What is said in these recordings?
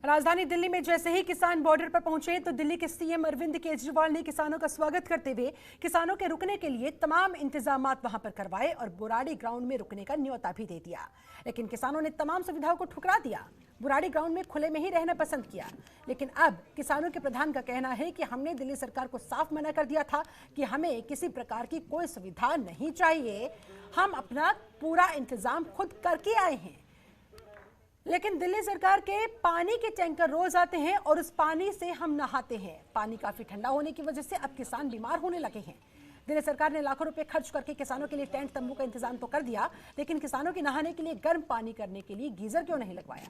राजधानी दिल्ली में जैसे ही किसान बॉर्डर पर पहुंचे तो दिल्ली के सीएम अरविंद केजरीवाल ने किसानों का स्वागत करते हुए किसानों के रुकने के लिए तमाम इंतजाम वहां पर करवाए और बुराड़ी ग्राउंड में रुकने का न्योता भी दे दिया। लेकिन किसानों ने तमाम सुविधाओं को ठुकरा दिया, बुराड़ी ग्राउंड में खुले में ही रहना पसंद किया। लेकिन अब किसानों के प्रधान का कहना है कि हमने दिल्ली सरकार को साफ मना कर दिया था कि हमें किसी प्रकार की कोई सुविधा नहीं चाहिए, हम अपना पूरा इंतजाम खुद करके आए हैं। लेकिन दिल्ली सरकार के पानी के टैंकर रोज आते हैं और उस पानी से हम नहाते हैं। पानी काफी ठंडा होने की वजह से अब किसान बीमार होने लगे हैं। दिल्ली सरकार ने लाखों रुपए खर्च करके किसानों के लिए टेंट तंबू का इंतजाम तो कर दिया, लेकिन किसानों के नहाने के लिए गर्म पानी करने के लिए गीजर क्यों नहीं लगवाया?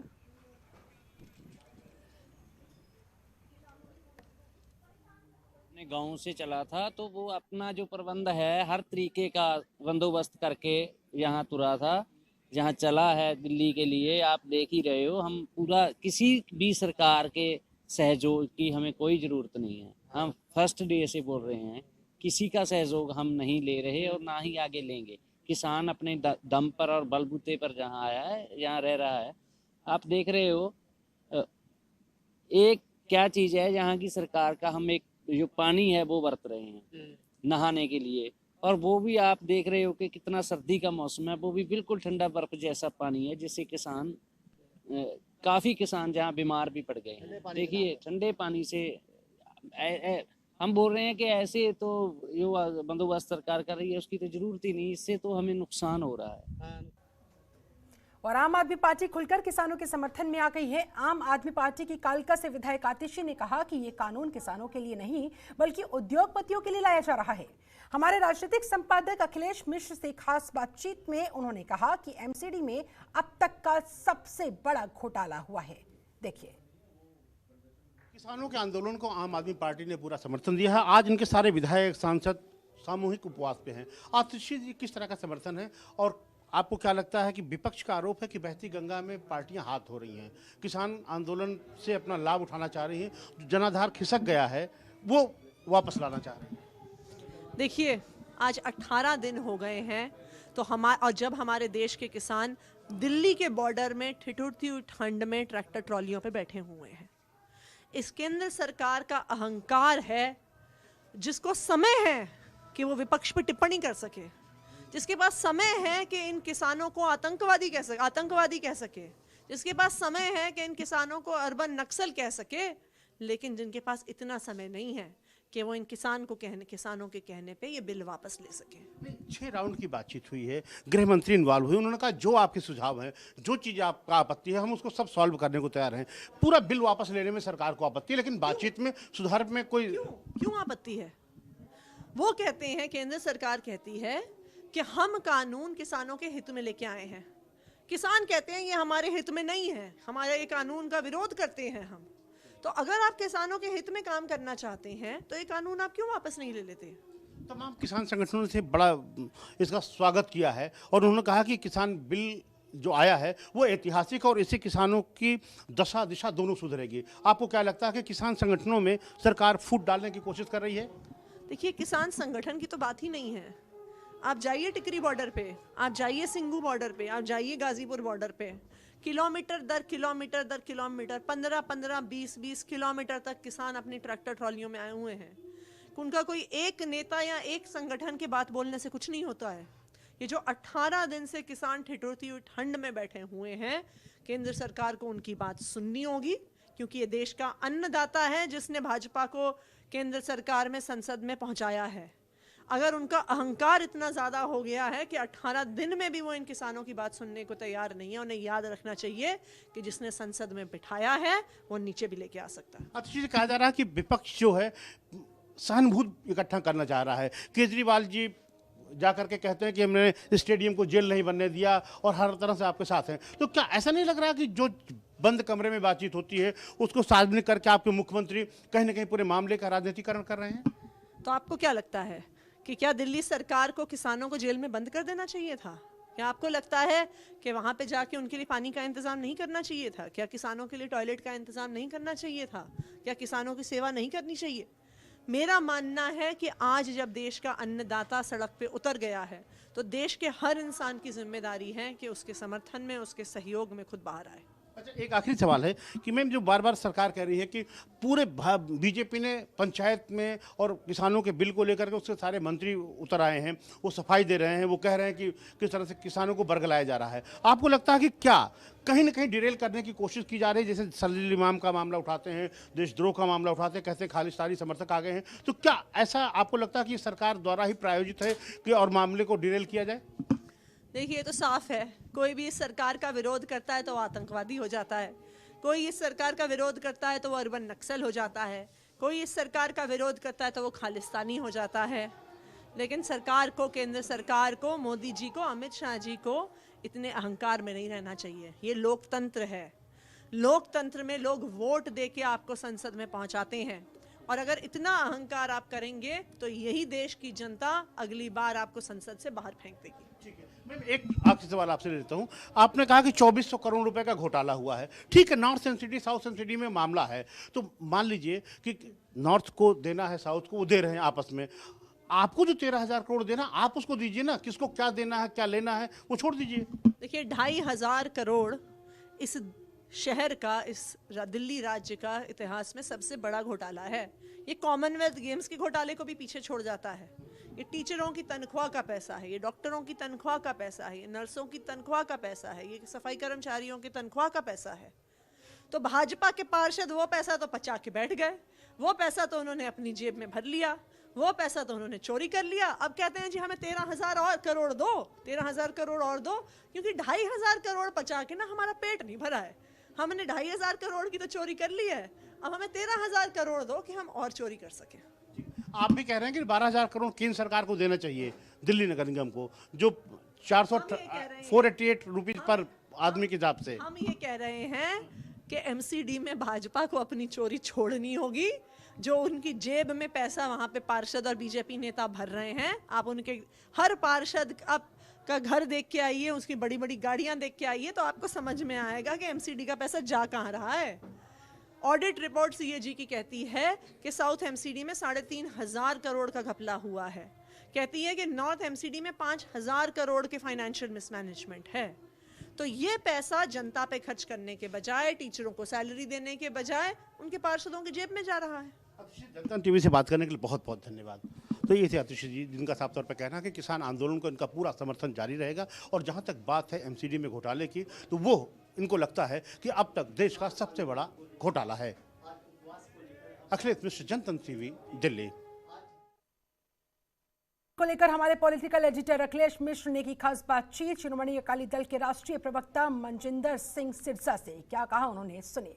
अपने गांव से चला था तो वो अपना जो प्रबंध है हर तरीके का बंदोबस्त करके यहाँ तुरा था। जहाँ चला है दिल्ली के लिए, आप देख ही रहे हो, हम पूरा किसी भी सरकार के सहयोग की हमें कोई ज़रूरत नहीं है। हम फर्स्ट डे से बोल रहे हैं, किसी का सहयोग हम नहीं ले रहे और ना ही आगे लेंगे। किसान अपने दम पर और बलबूते पर जहाँ आया है, यहाँ रह रहा है। आप देख रहे हो एक क्या चीज़ है, यहाँ की सरकार का हम एक जो पानी है वो बरत रहे हैं नहाने के लिए, और वो भी आप देख रहे हो कि कितना सर्दी का मौसम है, वो भी बिल्कुल ठंडा बर्फ जैसा पानी है, जिससे किसान काफ़ी किसान जहाँ बीमार भी पड़ गए हैं। देखिए ठंडे पानी से हम बोल रहे हैं कि ऐसे तो जो बंदोबस्त सरकार कर रही है उसकी तो जरूरत ही नहीं, इससे तो हमें नुकसान हो रहा है। और आम आदमी पार्टी खुलकर किसानों के समर्थन में आ गई है। आम आदमी पार्टी की कालका से विधायक आतिशी ने कहा कि ये कानून किसानों के लिए नहीं बल्कि उद्योगपतियों के लिए लाया जा रहा है। हमारे राजनीतिक संपादक अखिलेश मिश्र से खास बातचीत में उन्होंने कहा कि एमसीडी में अब तक का सबसे बड़ा घोटाला हुआ है। देखिए, किसानों के आंदोलन को आम आदमी पार्टी ने पूरा समर्थन दिया है। आज इनके सारे विधायक सांसद सामूहिक उपवास पे हैं। आतिशी जी किस तरह का समर्थन है और आपको क्या लगता है कि विपक्ष का आरोप है कि बहती गंगा में पार्टियां हाथ धो रही हैं, किसान आंदोलन से अपना लाभ उठाना चाह रही हैं, जो जनाधार खिसक गया है वो वापस लाना चाह रहे हैं? देखिए, आज 18 दिन हो गए हैं तो और जब हमारे देश के किसान दिल्ली के बॉर्डर में ठिठुरती हुई ठंड में ट्रैक्टर ट्रॉलियों पे बैठे हुए हैं। इस केंद्र सरकार का अहंकार है, जिसको समय है कि वो विपक्ष पर टिप्पणी कर सके, जिसके पास समय है कि इन किसानों को आतंकवादी कह सके, जिसके पास समय है कि इन किसानों को अर्बन नक्सल कह सके, लेकिन जिनके पास इतना समय नहीं है कि वो इन किसानों के कहने पे ये बिल वापस ले सके। 6 राउंड की बातचीत हुई है, गृह मंत्री इन्वॉल्व हुए, उन्होंने कहा जो आपके सुझाव हैं, जो चीज़ आपका आपत्ति है, हम उसको सब सॉल्व करने को तैयार हैं। पूरा बिल वापस लेने में सरकार को आपत्ति है, लेकिन बातचीत में सुधार में कोई क्यों आपत्ति है? वो कहते हैं, केंद्र सरकार कहती है कि हम कानून किसानों के हित में लेके आए हैं। किसान कहते हैं ये हमारे हित में नहीं है, हमारे ये कानून का विरोध करते हैं हम। तो अगर आप किसानों के हित में काम करना चाहते हैं तो ये कानून आप क्यों वापस नहीं ले लेते? तमाम किसान संगठनों से बड़ा इसका स्वागत किया है और उन्होंने कहा कि किसान बिल जो आया है वो ऐतिहासिक और इससे किसानों की दशा दिशा दोनों सुधरेगी। आपको क्या लगता है कि किसान संगठनों में सरकार फूट डालने की कोशिश कर रही है? देखिए, किसान संगठन की तो बात ही नहीं है। आप जाइए टिकरी बॉर्डर पे, आप जाइए सिंगू बॉर्डर पे, आप जाइए गाजीपुर बॉर्डर पे, किलोमीटर दर किलोमीटर 15-15, 20-20 किलोमीटर तक किसान अपनी ट्रैक्टर ट्रॉलियों में आए हुए हैं। उनका कोई एक नेता या एक संगठन की बात बोलने से कुछ नहीं होता है। ये जो 18 दिन से किसान ठिठुरती हुई ठंड में बैठे हुए हैं, केंद्र सरकार को उनकी बात सुननी होगी, क्योंकि ये देश का अन्नदाता है जिसने भाजपा को केंद्र सरकार में संसद में पहुंचाया है। अगर उनका अहंकार इतना ज़्यादा हो गया है कि 18 दिन में भी वो इन किसानों की बात सुनने को तैयार नहीं है, उन्हें याद रखना चाहिए कि जिसने संसद में बिठाया है वो नीचे भी लेके आ सकता है। अच्छी से कहा जा रहा है कि विपक्ष जो है सहानुभूति इकट्ठा करना चाह रहा है। केजरीवाल जी जाकर के कहते हैं कि हमने स्टेडियम को जेल नहीं बनने दिया और हर तरह से आपके साथ हैं। तो क्या ऐसा नहीं लग रहा कि जो बंद कमरे में बातचीत होती है उसको सार्वजनिक करके आपके मुख्यमंत्री कहीं ना कहीं पूरे मामले का राजनीतिकरण कर रहे हैं? तो आपको क्या लगता है कि क्या दिल्ली सरकार को किसानों को जेल में बंद कर देना चाहिए था? क्या आपको लगता है कि वहाँ पे जाके उनके लिए पानी का इंतज़ाम नहीं करना चाहिए था? क्या किसानों के लिए टॉयलेट का इंतज़ाम नहीं करना चाहिए था? क्या किसानों की सेवा नहीं करनी चाहिए? मेरा मानना है कि आज जब देश का अन्नदाता सड़क पे उतर गया है तो देश के हर इंसान की जिम्मेदारी है कि उसके समर्थन में, उसके सहयोग में खुद बाहर आए। अच्छा, एक आखिरी सवाल है कि मैम जो बार बार सरकार कह रही है कि पूरे बीजेपी ने पंचायत में और किसानों के बिल को लेकर के उसके सारे मंत्री उतर आए हैं, वो सफाई दे रहे हैं, वो कह रहे हैं कि किस तरह से किसानों को बरगलाया जा रहा है। आपको लगता है कि क्या कहीं ना कहीं डिरेल करने की कोशिश की जा रही है? जैसे सरजील इमाम का मामला उठाते हैं, देशद्रोह का मामला उठाते हैं, कहते हैं खालिस्तानी समर्थक आ गए हैं, तो क्या ऐसा आपको लगता है कि सरकार द्वारा ही प्रायोजित है कि और मामले को डिरेल किया जाए? देखिए, ये तो साफ है, कोई भी इस सरकार का विरोध करता है तो वो आतंकवादी हो जाता है, कोई इस सरकार का विरोध करता है तो वो अर्बन नक्सल हो जाता है, कोई इस सरकार का विरोध करता है तो वो खालिस्तानी हो जाता है। लेकिन सरकार को, केंद्र सरकार को, मोदी जी को, अमित शाह जी को इतने अहंकार में नहीं रहना चाहिए। ये लोकतंत्र है, लोकतंत्र में लोग वोट दे के आपको संसद में पहुंचाते हैं, और अगर इतना अहंकार आप करेंगे तो यही देश की जनता अगली बार आपको संसद से बाहर फेंक देगी। ठीक है मैम, एक आखिरी सवाल आपसे लेता हूँ। आपने कहा कि 2400 करोड़ रुपए का घोटाला हुआ है, ठीक है, नॉर्थ एमसीडी साउथ एमसीडी में मामला है, तो मान लीजिए कि नॉर्थ को देना है, साउथ को वो दे रहे हैं आपस में, आपको जो 13,000 करोड़ देना आप उसको दीजिए ना, किसको क्या देना है क्या लेना है वो छोड़ दीजिए। देखिए, 2,500 करोड़ इस शहर का, इस दिल्ली राज्य का इतिहास में सबसे बड़ा घोटाला है। ये कॉमनवेल्थ गेम्स के घोटाले को भी पीछे छोड़ जाता है। ये टीचरों की तनख्वाह का पैसा है, ये डॉक्टरों की तनख्वाह का पैसा है, ये नर्सों की तनख्वाह का पैसा है, ये सफाई कर्मचारियों की तनख्वाह का पैसा है। तो भाजपा के पार्षद वो पैसा तो पचा के बैठ गए, वो पैसा तो उन्होंने अपनी जेब में भर लिया, वो पैसा तो उन्होंने चोरी कर लिया। अब कहते हैं जी हमें 13,000 और करोड़ दो, 13,000 करोड़ और दो, क्योंकि 2,500 करोड़ पचा के ना हमारा पेट नहीं भरा है। हमने 2,500 करोड़ की तो चोरी कर ली है, अब हमें 13,000 करोड़ दो कि हम और चोरी कर सकें। आप भी कह रहे हैं कि 12,000 करोड़ केंद्र सरकार को देना चाहिए दिल्ली नगर निगम को, जो 488 रुपीज पर आदमी के हिसाब से। हम ये कह रहे हैं कि एमसीडी में भाजपा को अपनी चोरी छोड़नी होगी। जो उनकी जेब में पैसा वहां पे पार्षद और बीजेपी नेता भर रहे हैं, आप उनके हर पार्षद का घर देख के आइए, उसकी बड़ी बड़ी गाड़ियां देख के आइए, तो आपको समझ में आएगा कि एमसीडी का पैसा जा कहां रहा है। ऑडिट रिपोर्ट सीएजी की कहती है कि साउथ एमसीडी में 3,500 करोड़ का घपला हुआ है। कहती है कि नॉर्थ एमसीडी में 5,000 करोड़ के फाइनेंशियल मिसमैनेजमेंट है। तो ये पैसा जनता पे खर्च करने के बजाय, टीचरों को सैलरी देने के बजाय, उनके पार्षदों की जेब में जा रहा है। जनता टीवी से बात करने के लिए बहुत बहुत धन्यवाद। तो ये थे आतिशी जी, जिनका साफ तौर पर कहना है कि किसान आंदोलन को इनका पूरा समर्थन जारी रहेगा, और जहां तक बात है एमसीडी में घोटाले की, तो वो इनको लगता है कि अब तक देश का सबसे बड़ा घोटाला है। अखिलेश मिश्र, जनता टीवी, दिल्ली। को लेकर हमारे पॉलिटिकल एडिटर अखिलेश मिश्र ने की खास बातचीत शिरोमणि अकाली दल के राष्ट्रीय प्रवक्ता मनजिंदर सिंह सिरसा से। क्या कहा उन्होंने, सुनिए।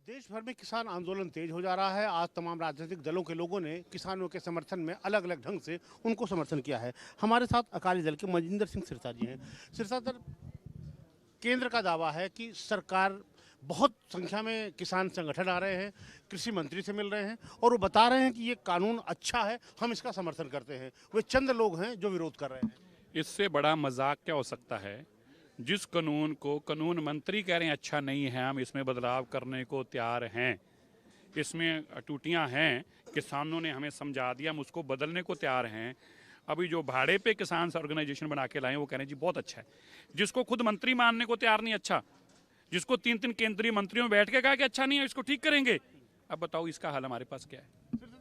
देश भर में किसान आंदोलन तेज हो जा रहा है। आज तमाम राजनीतिक दलों के लोगों ने किसानों के समर्थन में अलग अलग ढंग से उनको समर्थन किया है। हमारे साथ अकाली दल के मनजिंदर सिंह सिरसा जी हैं। सिरसा सर, केंद्र का दावा है कि सरकार, बहुत संख्या में किसान संगठन आ रहे हैं, कृषि मंत्री से मिल रहे हैं, और वो बता रहे हैं कि ये कानून अच्छा है, हम इसका समर्थन करते हैं। वे चंद लोग हैं जो विरोध कर रहे हैं। इससे बड़ा मजाक क्या हो सकता है? जिस कानून को कानून मंत्री कह रहे हैं अच्छा नहीं है, हम इसमें बदलाव करने को तैयार हैं, इसमें टूटियां हैं, किसानों ने हमें समझा दिया, हम उसको बदलने को तैयार हैं। अभी जो भाड़े पे किसान ऑर्गेनाइजेशन बना के लाए वो कह रहे हैं जी बहुत अच्छा है। जिसको खुद मंत्री मानने को तैयार नहीं अच्छा, जिसको 3-3 केंद्रीय मंत्रियों में बैठ के कहा कि अच्छा नहीं है, इसको ठीक करेंगे, अब बताओ इसका हल हमारे पास क्या है?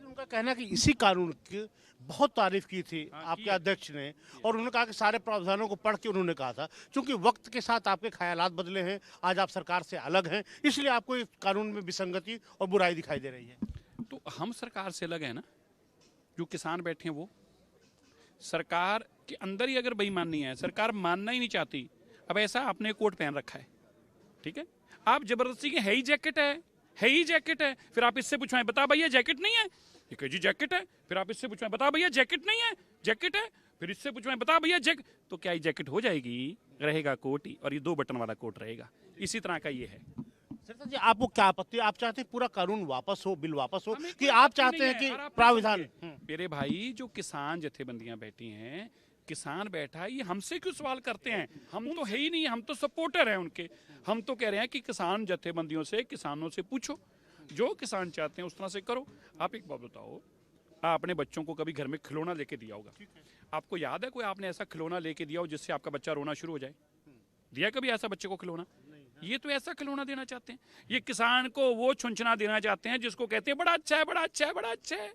उनका कहना है कि इसी कानून की बहुत तारीफ की थी आपके अध्यक्ष ने, और उन्होंने कहा कि सारे प्रावधानों को पढ़ के उन्होंने कहा था, क्योंकि वक्त के साथ आपके ख्यालात बदले हैं, आज आप सरकार से अलग हैं, इसलिए आपको इस कानून में विसंगति और बुराई दिखाई दे रही है। तो हम सरकार से अलग है ना, जो किसान बैठे हैं वो सरकार के अंदर ही अगर बेईमानी है, सरकार मानना ही नहीं चाहती। अब ऐसा आपने कोट पहन रखा है, ठीक है, आप जबरदस्ती के है ही जैकेट है, फिर आप इससे पूछवाएं बता भैया जैकेट नहीं है, ये कहे जी जैकेट है, फिर आप इससे पूछवाएं बता भैया जैकेट नहीं है, जैकेट है, फिर इससे पूछवाएं बता भैया जैकेट, तो क्या ये जैकेट हो जाएगी? रहेगा कोट ही, और ये 2 बटन वाला कोट रहेगा। इसी तरह का ये है। सिरसा जी, आपको क्या आपत्ति? आप चाहते हैं पूरा कानून वापस हो, बिल वापस हो, कि आप चाहते हैं कि प्रावधान? मेरे भाई, जो किसान जथेबंदियां बैठी हैं, किसान बैठा है, ये हमसे क्यों सवाल करते हैं? हम तो है ही नहीं, हम तो सपोर्टर हैं उनके। हम तो कह रहे हैं कि किसान जथेबंदियों से, किसानों से पूछो, जो किसान चाहते हैं उस तरह से करो। आप एक बात बताओ, आपने बच्चों को कभी घर में खिलौना लेके दिया होगा? आपको याद है कोई आपने ऐसा खिलौना लेके दिया हो जिससे आपका बच्चा रोना शुरू हो जाए? दिया कभी ऐसा बच्चे को खिलौना? ये तो ऐसा खिलौना देना चाहते हैं। ये किसान को वो छुंछना देना चाहते हैं जिसको कहते हैं बड़ा अच्छा है, बड़ा अच्छा है, बड़ा अच्छा है।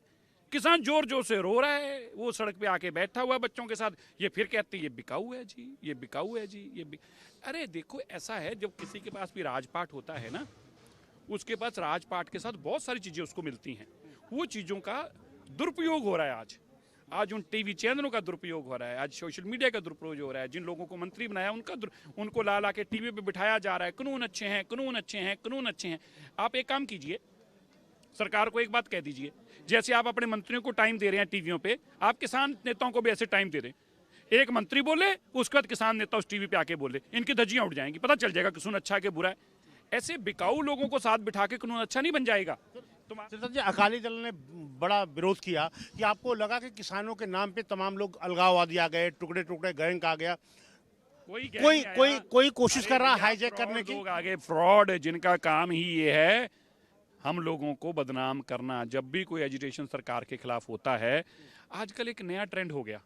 किसान जोर जोर से रो रहा है, वो सड़क पे आके बैठा हुआ बच्चों के साथ, ये फिर कहते हैं ये बिकाऊ है जी, ये बिकाऊ है जी, अरे देखो ऐसा है, जब किसी के पास भी राजपाट होता है ना, उसके पास राजपाट के साथ बहुत सारी चीजें उसको मिलती हैं, वो चीजों का दुरुपयोग हो रहा है। आज उन टीवी चैनलों का दुरुपयोग हो रहा है, आज सोशल मीडिया का दुरुपयोग हो रहा है। जिन लोगों को मंत्री बनाया उनको ला के टीवी पे बिठाया जा रहा है, कानून अच्छे हैं, कानून अच्छे हैं, कानून अच्छे हैं। आप एक काम कीजिए, सरकार को एक बात कह दीजिए, जैसे आप अपने मंत्रियों को टाइम दे रहे हैं टीवियों पे, आप किसान नेताओं को भी ऐसे टाइम दे दें। एक मंत्री बोले, उसके बाद किसान नेता उस टीवी पे आके बोले, इनकी धज्जियां उड़ जाएंगी, पता चल जाएगा कानून अच्छा के बुरा है। ऐसे बिकाऊ लोगों को साथ बिठा के कानून अच्छा नहीं बन जाएगा। सिरसा जी, अकाली दल ने बड़ा विरोध किया कि आपको लगा कि किसानों के नाम पे तमाम लोग अलगाववादी आ गए, टुकड़े टुकड़े गैंग आ गया, कोई कोशिश कर रहा है हाईजैक करने की। लोग आगे फ्रॉड, जिनका काम ही ये है हम लोगों को बदनाम करना। जब भी कोई एजिटेशन सरकार के खिलाफ होता है, आजकल एक नया ट्रेंड हो गया,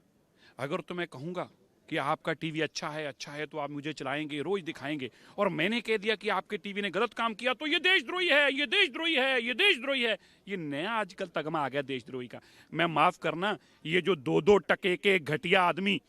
अगर तो मैं कहूँगा कि आपका टीवी अच्छा है तो आप मुझे चलाएंगे, रोज दिखाएंगे, और मैंने कह दिया कि आपके टीवी ने गलत काम किया तो ये देशद्रोही है, ये देशद्रोही है, ये देशद्रोही है। ये नया आजकल तगमा आ गया देशद्रोही का। मैं माफ करना, ये जो 2-2 टके के घटिया आदमी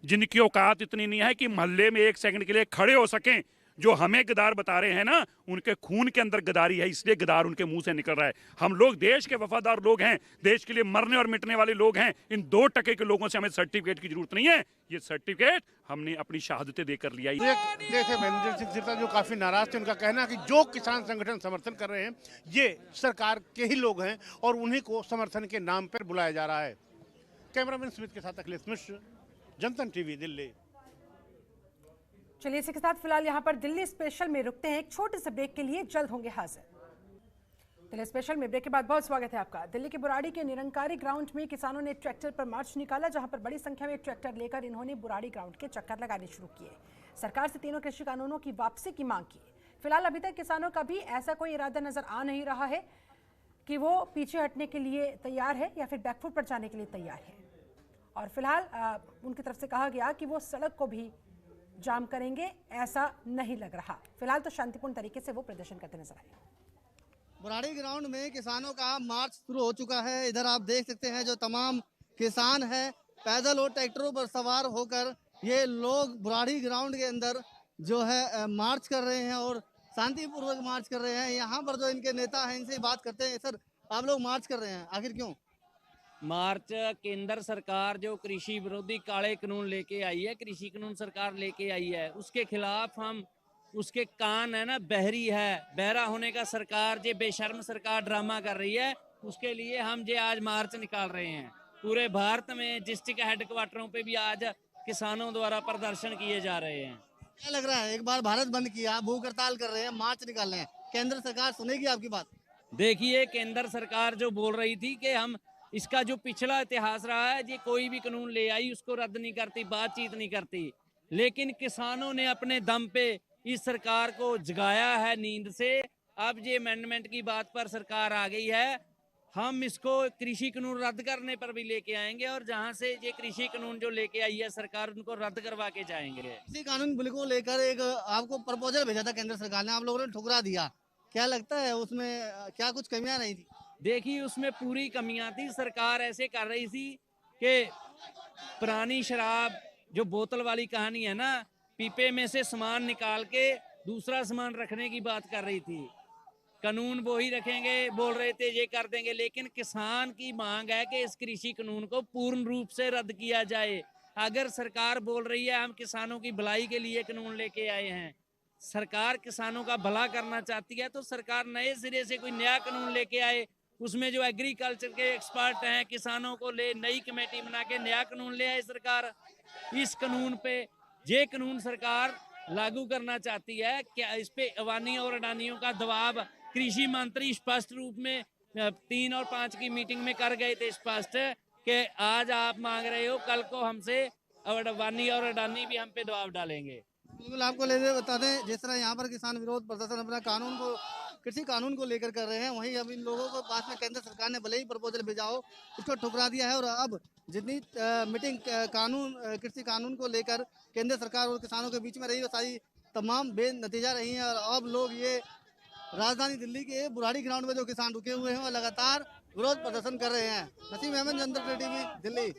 जिनकी औकात इतनी नहीं है कि मोहल्ले में 1 सेकंड के लिए खड़े हो सकें, जो हमें गदार बता रहे हैं ना, उनके खून के अंदर गदारी है, इसलिए गदार उनके मुंह से निकल रहा है। हम लोग देश के वफादार लोग हैं, देश के लिए मरने और मिटने वाले लोग हैं। इन 2 टके के लोगों से हमें सर्टिफिकेट की जरूरत नहीं है। ये सर्टिफिकेट हमने अपनी शहादतें देकर लिया। जैसे महेंद्र सिंह सिरसा जो काफी नाराज थे, उनका कहना है कि जो किसान संगठन समर्थन कर रहे हैं ये सरकार के ही लोग हैं और उन्हीं को समर्थन के नाम पर बुलाया जा रहा है। कैमरामैन स्मिथ के साथ अखिलेश मिश्र, जनतन टीवी, दिल्ली। चलिए, इसी के साथ फिलहाल यहाँ पर दिल्ली स्पेशल में रुकते हैं, एक छोटे से ब्रेक के लिए, जल्द होंगे हाजिर। दिल्ली स्पेशल में ब्रेक के बाद बहुत स्वागत है आपका। दिल्ली के बुराड़ी के निरंकारी ग्राउंड में किसानों ने ट्रैक्टर पर मार्च निकाला, जहां पर बड़ी संख्या में ट्रैक्टर लेकर इन्होंने बुराड़ी ग्राउंड के चक्कर लगाने शुरू किए। सरकार से तीनों कृषि कानूनों की वापसी की मांग की। फिलहाल अभी तक किसानों का भी ऐसा कोई इरादा नजर आ नहीं रहा है कि वो पीछे हटने के लिए तैयार है या फिर बैकफुट पर जाने के लिए तैयार है। और फिलहाल उनकी तरफ से कहा गया कि वो सड़क को भी जाम करेंगे, ऐसा नहीं लग रहा। फिलहाल तो शांतिपूर्ण तरीके से वो प्रदर्शन करते नजर आए। बुराड़ी ग्राउंड में किसानों का मार्च शुरू हो चुका है। इधर आप देख सकते हैं जो तमाम किसान हैं, पैदल और ट्रैक्टरों पर सवार होकर ये लोग बुराड़ी ग्राउंड के अंदर जो है मार्च कर रहे हैं और शांतिपूर्वक मार्च कर रहे हैं। यहाँ पर जो इनके नेता हैं, इनसे बात करते हैं। सर, आप लोग मार्च कर रहे हैं, आखिर क्यों? मार्च केंद्र सरकार जो कृषि विरोधी काले कानून लेके आई है, कृषि कानून सरकार लेके आई है, उसके खिलाफ हम, उसके कान है ना बहरी है, बहरा होने का सरकार जे बेशर्म सरकार ड्रामा कर रही है, उसके लिए हम जे आज मार्च निकाल रहे हैं। पूरे भारत में डिस्ट्रिक्ट हेडक्वार्टरों पे भी आज किसानों द्वारा प्रदर्शन किए जा रहे हैं। क्या लग रहा है, एक बार भारत बंद किया, भूख हड़ताल कर रहे हैं, मार्च निकाल रहे हैं, केंद्र सरकार सुनेगी आपकी बात? देखिए, केंद्र सरकार जो बोल रही थी कि हम, इसका जो पिछला इतिहास रहा है, ये कोई भी कानून ले आई उसको रद्द नहीं करती, बातचीत नहीं करती, लेकिन किसानों ने अपने दम पे इस सरकार को जगाया है नींद से। अब ये अमेंडमेंट की बात पर सरकार आ गई है, हम इसको कृषि कानून रद्द करने पर भी लेके आएंगे और जहां से ये कृषि कानून जो लेके आई है सरकार, उनको रद्द करवा के जाएंगे। कृषि कानून बिल को लेकर एक आपको प्रपोजल भेजा था केंद्र सरकार ने, आप लोगों ने ठुकरा दिया। क्या लगता है उसमें क्या कुछ कमियां नहीं थी? देखिए, उसमें पूरी कमियां थी। सरकार ऐसे कर रही थी कि पुरानी शराब जो बोतल वाली कहानी है ना, पीपे में से सामान निकाल के दूसरा सामान रखने की बात कर रही थी। कानून वो ही रखेंगे, बोल रहे थे ये कर देंगे, लेकिन किसान की मांग है कि इस कृषि कानून को पूर्ण रूप से रद्द किया जाए। अगर सरकार बोल रही है हम किसानों की भलाई के लिए कानून लेके आए हैं, सरकार किसानों का भला करना चाहती है, तो सरकार नए सिरे से कोई नया कानून लेके आए, उसमें जो एग्रीकल्चर के एक्सपर्ट हैं, किसानों को ले नई कमेटी बना के नया कानून ले आए सरकार। इस कानून पे, ये कानून सरकार लागू करना चाहती है, क्या इस पे अवानी और अडानियों का दबाव कृषि मंत्री स्पष्ट रूप में 3 और 5 की मीटिंग में कर गए थे स्पष्ट कि आज आप मांग रहे हो, कल को हमसे अडानी और अडानी भी हम पे दबाव डालेंगे। बिल्कुल आपको ले बता दें, जिस तरह यहाँ पर किसान विरोध प्रदर्शन अपना कृषि कानून को लेकर कर रहे हैं, वहीं अब इन लोगों को पास में केंद्र सरकार ने भले ही प्रपोजल भेजा हो, उसको ठुकरा दिया है। और अब जितनी मीटिंग कृषि कानून को लेकर केंद्र सरकार और किसानों के बीच में रही, वो सारी तमाम बेनतीजा रही हैं। और अब लोग ये राजधानी दिल्ली के बुराड़ी ग्राउंड में जो किसान रुके हुए हैं, वो लगातार विरोध प्रदर्शन कर रहे हैं। नसीम अहमद, जनता टीवी, दिल्ली।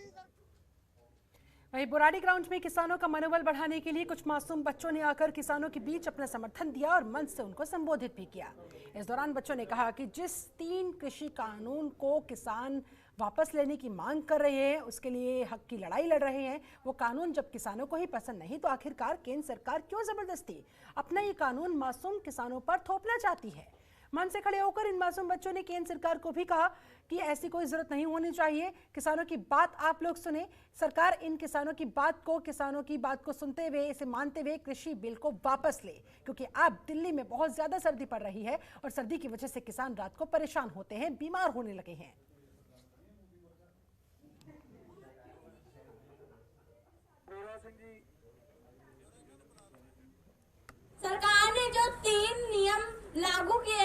वहीं बुराड़ी ग्राउंड में किसानों का मनोबल बढ़ाने के लिए कुछ मासूम बच्चों ने आकर किसानों के बीच अपना समर्थन दिया और मंच से उनको संबोधित भी किया। इस दौरान बच्चों ने कहा कि जिस 3 कृषि कानून को किसान वापस लेने की मांग कर रहे हैं, उसके लिए हक की लड़ाई लड़ रहे हैं, वो कानून जब किसानों को ही पसंद नहीं तो आखिरकार केंद्र सरकार क्यों जबरदस्ती अपना ये कानून मासूम किसानों पर थोपना चाहती है। मन से खड़े होकर इन मासूम बच्चों ने केंद्र सरकार को भी कहा कि ऐसी कोई जरूरत नहीं होनी चाहिए, किसानों की बात आप लोग सुने। सरकार इन किसानों की बात को सुनते हुए, इसे मानते हुए कृषि बिल को वापस ले, क्योंकि अब दिल्ली में बहुत ज्यादा सर्दी पड़ रही है और सर्दी की वजह से किसान रात को परेशान होते हैं, बीमार होने लगे हैं। सरकार ने जो 3 नियम लागू किए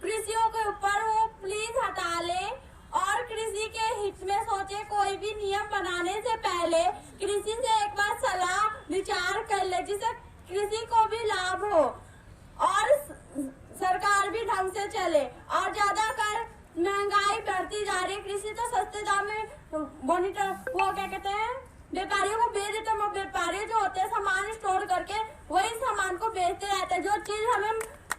कृषियों के ऊपर, वो प्लीज हटा ले और कृषि के हित में सोचे। कोई भी नियम बनाने से पहले कृषि से एक बार सलाह विचार कर ले, जिससे कृषि को भी लाभ हो और सरकार भी ढंग से चले। और ज्यादा कर महंगाई बढ़ती जा रही है, कृषि तो सस्ते दाम में मॉनिटर वो क्या कहते हैं व्यापारियों को बेच देते हैं। व्यापारी जो होते हैं सामान स्टोर करके वही सामान को बेचते रहते हैं। जो चीज हमें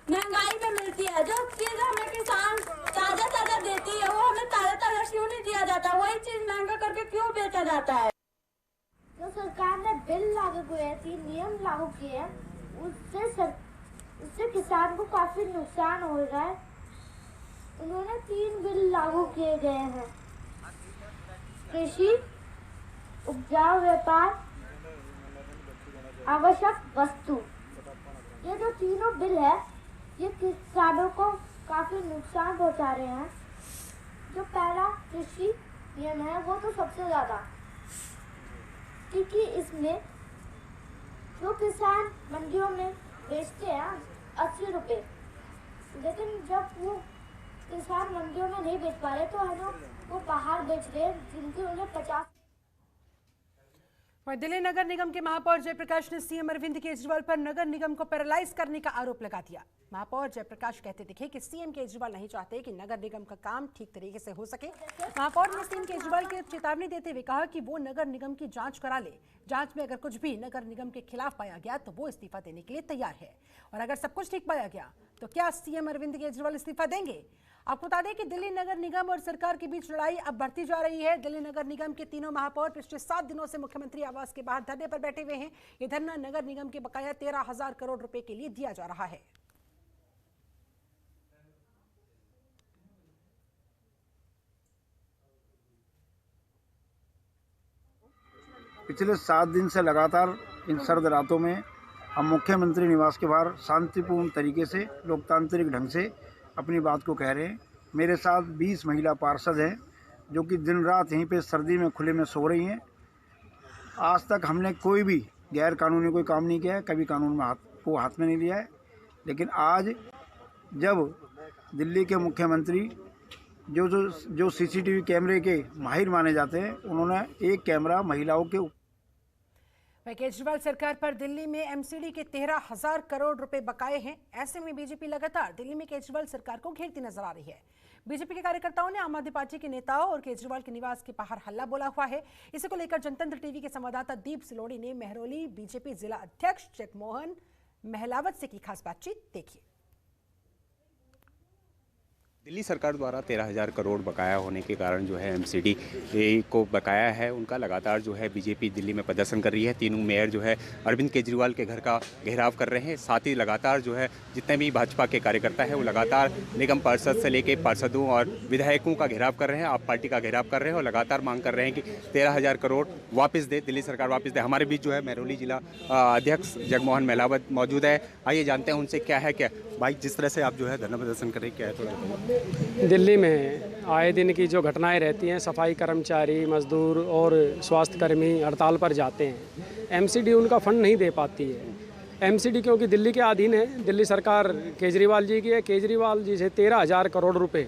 महंगाई में मिलती है, जो चीज हमें किसान ताजा देती है, वो हमें ताजा क्यों नहीं दिया जाता? वही चीज महंगा करके क्यों बेचा जाता है? जो सरकार ने बिल लागू किए, 3 नियम लागू किए, उससे किसान को काफी नुकसान हो रहा है। उन्होंने 3 बिल लागू किए गए हैं, कृषि, उपजाऊ व्यापार, आवश्यक वस्तु। ये जो तीनों बिल है, ये किसानों को काफी नुकसान पहुंचा रहे हैं। जो पहला कृषि नियम है, वो तो सबसे ज्यादा, क्योंकि इसमें जो किसान मंडियों में बेचते हैं 80 रुपए, लेकिन जब वो किसान मंडियों में नहीं बेच पा रहे तो है ना, वो बाहर बेच रहे हैं, जिनके उन्हें 50। दिल्ली नगर निगम के महापौर जयप्रकाश ने सीएम अरविंद केजरीवाल पर नगर निगम को पैरालाइज करने का आरोप लगा दिया। महापौर जयप्रकाश कहते दिखे कि सीएम केजरीवाल नहीं चाहते कि नगर निगम का काम ठीक तरीके से हो सके। महापौर ने सीएम केजरीवाल को चेतावनी देते हुए कहा कि वो नगर निगम की जांच करा ले। जांच में अगर कुछ भी नगर निगम के खिलाफ पाया गया तो वो इस्तीफा देने के लिए तैयार है, और अगर सब कुछ ठीक पाया गया तो क्या सीएम अरविंद केजरीवाल इस्तीफा देंगे? आपको बता दें कि दिल्ली नगर निगम और सरकार के बीच लड़ाई अब बढ़ती जा रही है। दिल्ली नगर निगम के तीनों महापौर पिछले 7 दिनों से मुख्यमंत्री आवास के बाहर धरने पर बैठे हुए हैं। ये धरना नगर निगम के बकाया 13,000 करोड़ रुपए के लिए दिया जा रहा है। पिछले 7 दिन से लगातार इन सर्द रातों में हम मुख्यमंत्री निवास के बाहर शांतिपूर्ण तरीके से लोकतांत्रिक ढंग से अपनी बात को कह रहे हैं। मेरे साथ 20 महिला पार्षद हैं जो कि दिन रात यहीं पे सर्दी में खुले में सो रही हैं। आज तक हमने कोई भी गैर कानूनी कोई काम नहीं किया है, कभी कानून में हाथ में नहीं लिया है। लेकिन आज जब दिल्ली के मुख्यमंत्री जो सीसीटीवी कैमरे के माहिर माने जाते हैं, उन्होंने एक कैमरा महिलाओं के केजरीवाल सरकार पर दिल्ली में एमसीडी के 13,000 करोड़ रुपए बकाए हैं। ऐसे में बीजेपी लगातार दिल्ली में केजरीवाल सरकार को घेरती नजर आ रही है। बीजेपी के कार्यकर्ताओं ने आम आदमी पार्टी के नेताओं और केजरीवाल के निवास के बाहर हल्ला बोला हुआ है। इसी को लेकर जनतंत्र टीवी के संवाददाता दीप सिलोड़ी ने महरौली बीजेपी जिला अध्यक्ष जगमोहन महलावत से की खास बातचीत देखिए। दिल्ली सरकार द्वारा 13,000 करोड़ बकाया होने के कारण जो है एमसीडी को बकाया है, उनका लगातार जो है बीजेपी दिल्ली में प्रदर्शन कर रही है। तीनों मेयर जो है अरविंद केजरीवाल के घर का घेराव कर रहे हैं। साथ ही लगातार जो है जितने भी भाजपा के कार्यकर्ता हैं वो लगातार निगम पार्षद से लेके पार्षदों और विधायकों का घेराव कर रहे हैं, आप पार्टी का घेराव कर रहे हैं और लगातार मांग कर रहे हैं कि 13,000 करोड़ वापस दे, दिल्ली सरकार वापस दे। हमारे बीच जो है महरौली जिला अध्यक्ष जगमोहन महलावत मौजूद है। आइए जानते हैं उनसे क्या है। क्या भाई, जिस तरह से आप जो है धरना प्रदर्शन कर रहे हैं, क्या है थोड़ा बताइए। दिल्ली में आए दिन की जो घटनाएं रहती हैं, सफाई कर्मचारी, मजदूर और स्वास्थ्यकर्मी हड़ताल पर जाते हैं। एमसीडी उनका फंड नहीं दे पाती है। एमसीडी क्योंकि दिल्ली के अधीन है, दिल्ली सरकार केजरीवाल जी की है। केजरीवाल जी से 13,000 करोड़ रुपए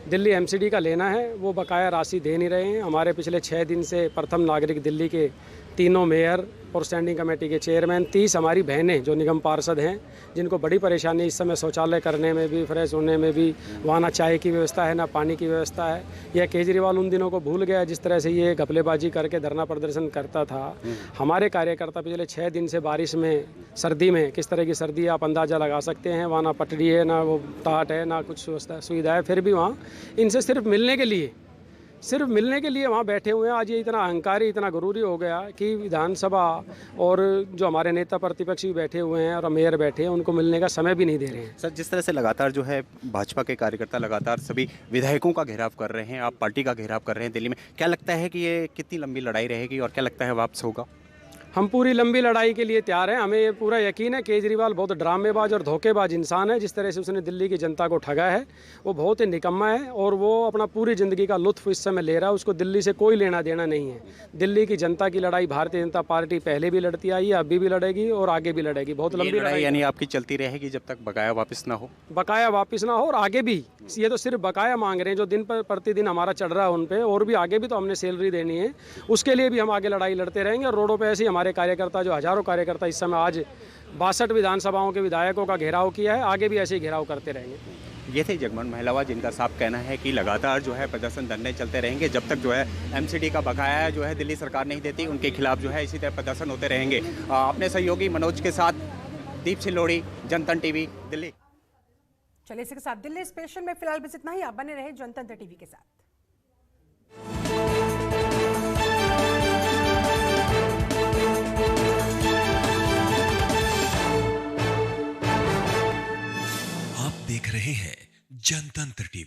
दिल्ली एमसीडी का लेना है, वो बकाया राशि दे नहीं रहे हैं। हमारे पिछले 6 दिन से प्रथम नागरिक दिल्ली के तीनों मेयर और स्टैंडिंग कमेटी के चेयरमैन, 30 हमारी बहनें जो निगम पार्षद हैं, जिनको बड़ी परेशानी इस समय शौचालय करने में भी, फ्रेश होने में भी, वहाँ ना चाय की व्यवस्था है ना पानी की व्यवस्था है। यह केजरीवाल उन दिनों को भूल गया जिस तरह से ये घपलेबाजी करके धरना प्रदर्शन करता था। हमारे कार्यकर्ता पिछले 6 दिन से बारिश में, सर्दी में, किस तरह की सर्दी आप अंदाज़ा लगा सकते हैं। वहाँ ना पटड़ी है, ना वो टाट है, ना कुछ सुविधा है, फिर भी वहाँ इनसे सिर्फ मिलने के लिए वहाँ बैठे हुए हैं। आज ये इतना अहंकारी, इतना गुरूरी हो गया कि विधानसभा और जो हमारे नेता प्रतिपक्ष भी बैठे हुए हैं और मेयर बैठे हैं, उनको मिलने का समय भी नहीं दे रहे हैं। सर, जिस तरह से लगातार जो है भाजपा के कार्यकर्ता लगातार सभी विधायकों का घेराव कर रहे हैं, आप पार्टी का घेराव कर रहे हैं दिल्ली में, क्या लगता है कि ये कितनी लंबी लड़ाई रहेगी और क्या लगता है वापस होगा? हम पूरी लंबी लड़ाई के लिए तैयार हैं। हमें ये पूरा यकीन है केजरीवाल बहुत ड्रामेबाज और धोखेबाज इंसान है। जिस तरह से उसने दिल्ली की जनता को ठगा है, वो बहुत ही निकम्मा है और वो अपना पूरी ज़िंदगी का लुत्फ इस समय ले रहा है। उसको दिल्ली से कोई लेना देना नहीं है। दिल्ली की जनता की लड़ाई भारतीय जनता पार्टी पहले भी लड़ती आई है, अभी भी लड़ेगी और आगे भी लड़ेगी। बहुत लंबी लड़ाई यानी आपकी चलती रहेगी जब तक बकाया वापस ना हो? बकाया वापस ना हो और आगे भी। ये तो सिर्फ बकाया मांग रहे हैं जो दिन पर प्रतिदिन हमारा चढ़ रहा है उन पे, और भी आगे भी तो हमने सैलरी देनी है, उसके लिए भी हम आगे लड़ाई लड़ते रहेंगे। और रोडों पे ऐसे ही हमारे कार्यकर्ता, जो हजारों कार्यकर्ता इस समय आज 62 विधानसभाओं के विधायकों का घेराव किया है, आगे भी ऐसे ही घेराव करते रहेंगे। ये थे जगमोहन महिलावा, जिनका साफ कहना है कि लगातार जो है प्रदर्शन धरने चलते रहेंगे जब तक जो है एमसीडी का बकाया जो है दिल्ली सरकार नहीं देती, उनके खिलाफ जो है इसी तरह प्रदर्शन होते रहेंगे। अपने सहयोगी मनोज के साथ दीप सिल्लोड़ी, जनतंत्र टीवी, दिल्ली। चलिए, इसके साथ दिल्ली स्पेशल में फिलहाल बस इतना ही। आप बने रहे जनतंत्र टीवी के साथ। आप देख रहे हैं जनतंत्र टीवी।